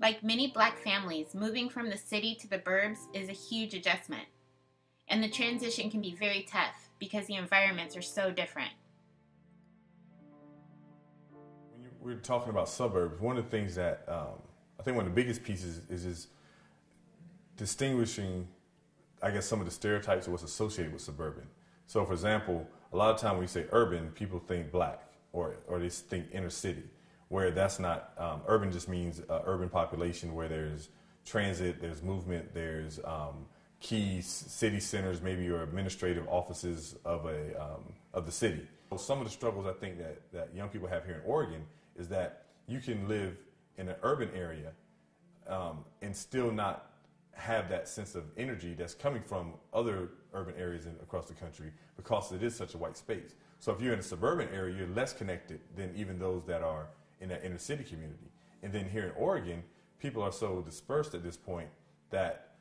Like many Black families, moving from the city to the burbs is a huge adjustment. And the transition can be very tough because the environments are so different. When we're talking about suburbs, one of the things that I think one of the biggest pieces is distinguishing, I guess, some of the stereotypes of what's associated with suburban. So, for example, a lot of time when you say urban, people think Black or they think inner city, where that's not. Urban just means urban population where there's transit, there's movement, there's key city centers, maybe, or administrative offices of the city. So some of the struggles I think that young people have here in Oregon is that you can live in an urban area and still not have that sense of energy that's coming from other urban areas across the country because it is such a white space. So if you're in a suburban area, you're less connected than even those that are in that inner city community. And then here in Oregon, people are so dispersed at this point that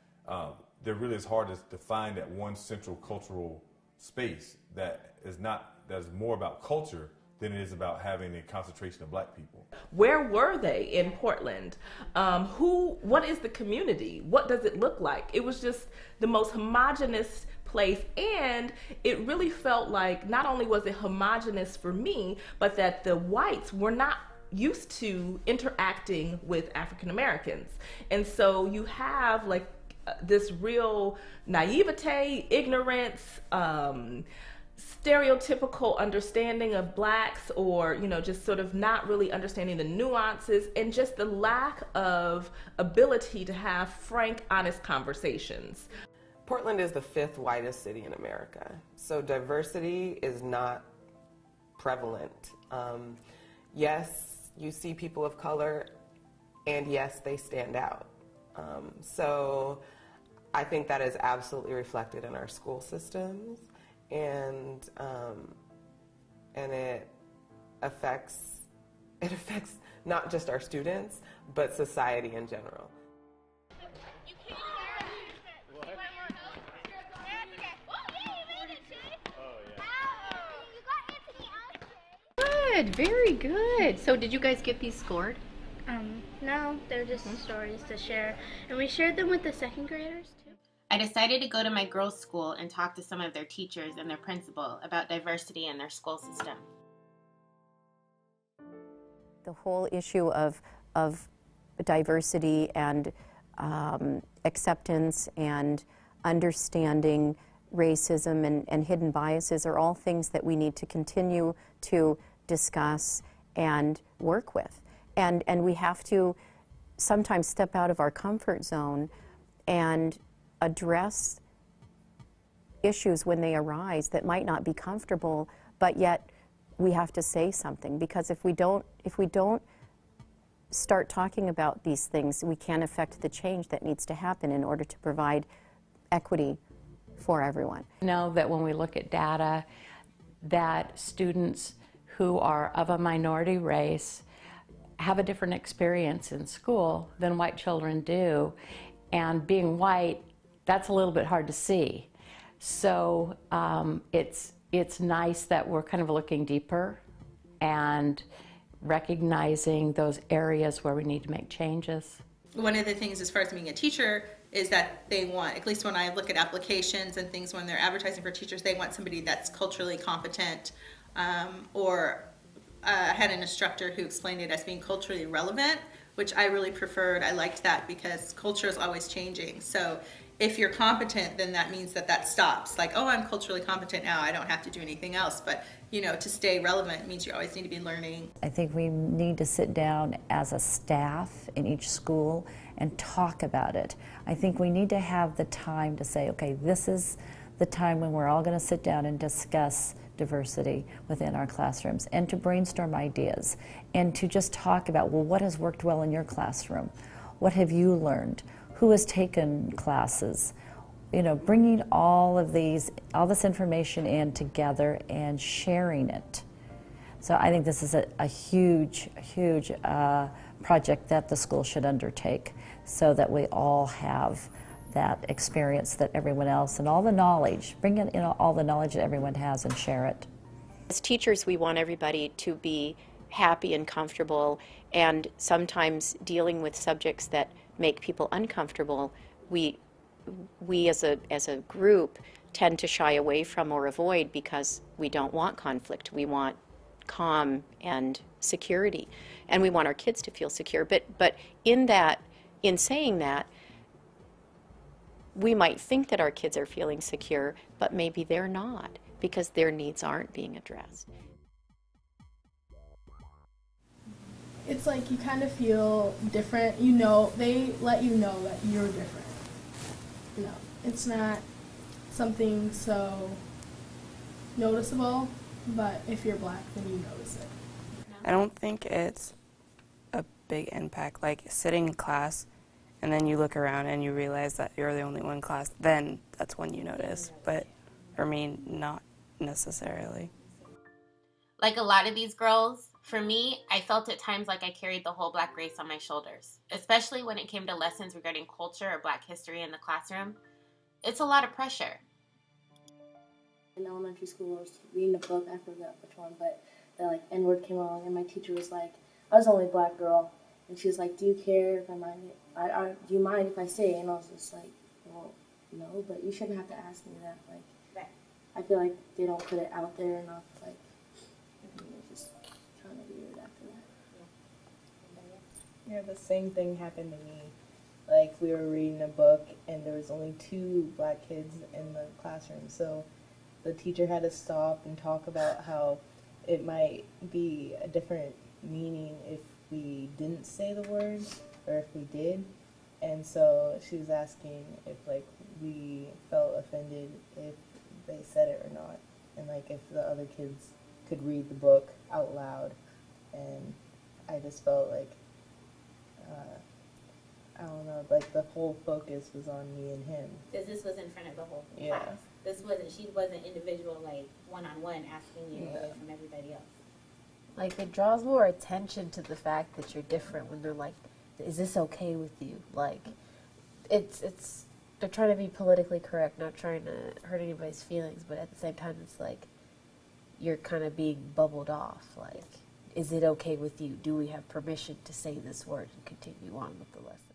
there really is hard to find that one central cultural space that is more about culture than it is about having a concentration of Black people. Where were they in Portland? What is the community? What does it look like? It was just the most homogenous place, and it really felt like not only was it homogenous for me, but that the whites were not used to interacting with African Americans. And so you have like this real naivete, ignorance, stereotypical understanding of Blacks, or just sort of not really understanding the nuances, and just the lack of ability to have frank, honest conversations. Portland is the 5th whitest city in America, so diversity is not prevalent. Yes, you see people of color, and yes, they stand out. So I think that is absolutely reflected in our school systems, and it affects not just our students, but society in general. Good, very good. So did you guys get these scored? No, they're just stories to share, and we shared them with the 2nd graders too. I decided to go to my girls' school and talk to some of their teachers and their principal about diversity in their school system. The whole issue of diversity and acceptance and understanding racism and hidden biases are all things that we need to continue to discuss and work with. And we have to sometimes step out of our comfort zone and address issues when they arise that might not be comfortable, but yet we have to say something, because if we don't start talking about these things, we can't affect the change that needs to happen in order to provide equity for everyone. Know that when we look at data, that students who are of a minority race have a different experience in school than white children do, and being white, that's a little bit hard to see. So it's nice that we're kind of looking deeper and recognizing those areas where we need to make changes. One of the things as far as being a teacher is that they want, at least when I look at applications and things when they're advertising for teachers, they want somebody that's culturally competent, or I had an instructor who explained it as being culturally relevant, which I really preferred. I liked that because culture is always changing. So if you're competent, then that means that stops. Like, oh, I'm culturally competent now, I don't have to do anything else. But, to stay relevant means you always need to be learning. I think we need to sit down as a staff in each school and talk about it. I think we need to have the time to say, okay, this is the time when we're all going to sit down and discuss diversity within our classrooms, and to brainstorm ideas, and to just talk about, well, what has worked well in your classroom? What have you learned? Who has taken classes? Bringing all this information in together and sharing it. So I think this is a huge project that the school should undertake, so that we all have that experience that everyone else, and all the knowledge, bring in all the knowledge that everyone has and share it. As teachers, we want everybody to be happy and comfortable, and sometimes dealing with subjects that make people uncomfortable, we as a group tend to shy away from or avoid because we don't want conflict. We want calm and security, and we want our kids to feel secure. But in saying that, we might think that our kids are feeling secure, but maybe they're not, because their needs aren't being addressed. It's like you kind of feel different. You know, they let you know that you're different. You know, it's not something so noticeable, but if you're black, then you notice it. I don't think it's a big impact. Like sitting in class and then you look around and you realize that you're the only one in class, then that's when you notice. But for me, not necessarily. Like a lot of these girls, for me, I felt at times like I carried the whole black race on my shoulders, especially when it came to lessons regarding culture or black history in the classroom. It's a lot of pressure. In elementary school, I was reading a book, I forgot which one, but the N-word came along, and my teacher was like, I was the only black girl, and she was like, do you care if I mind it? Do you mind if I say it? And I was just like, well, no, but you shouldn't have to ask me that. Like, I feel like they don't put it out there enough, like, just kind of weird after that. Yeah, the same thing happened to me. Like, we were reading a book, and there was only 2 black kids in the classroom, so the teacher had to stop and talk about how it might be a different meaning if we didn't say the word or if we did. And so she was asking if we felt offended if they said it or not, and if the other kids could read the book out loud. And I just felt I don't know, the whole focus was on me and him. Because this was in front of the whole class. She wasn't individual, one-on-one asking you away from everybody else. It draws more attention to the fact that you're different when they're like, is this okay with you? They're trying to be politically correct, not trying to hurt anybody's feelings, but at the same time, it's you're kind of being bubbled off. Is it okay with you? Do we have permission to say this word and continue on with the lesson?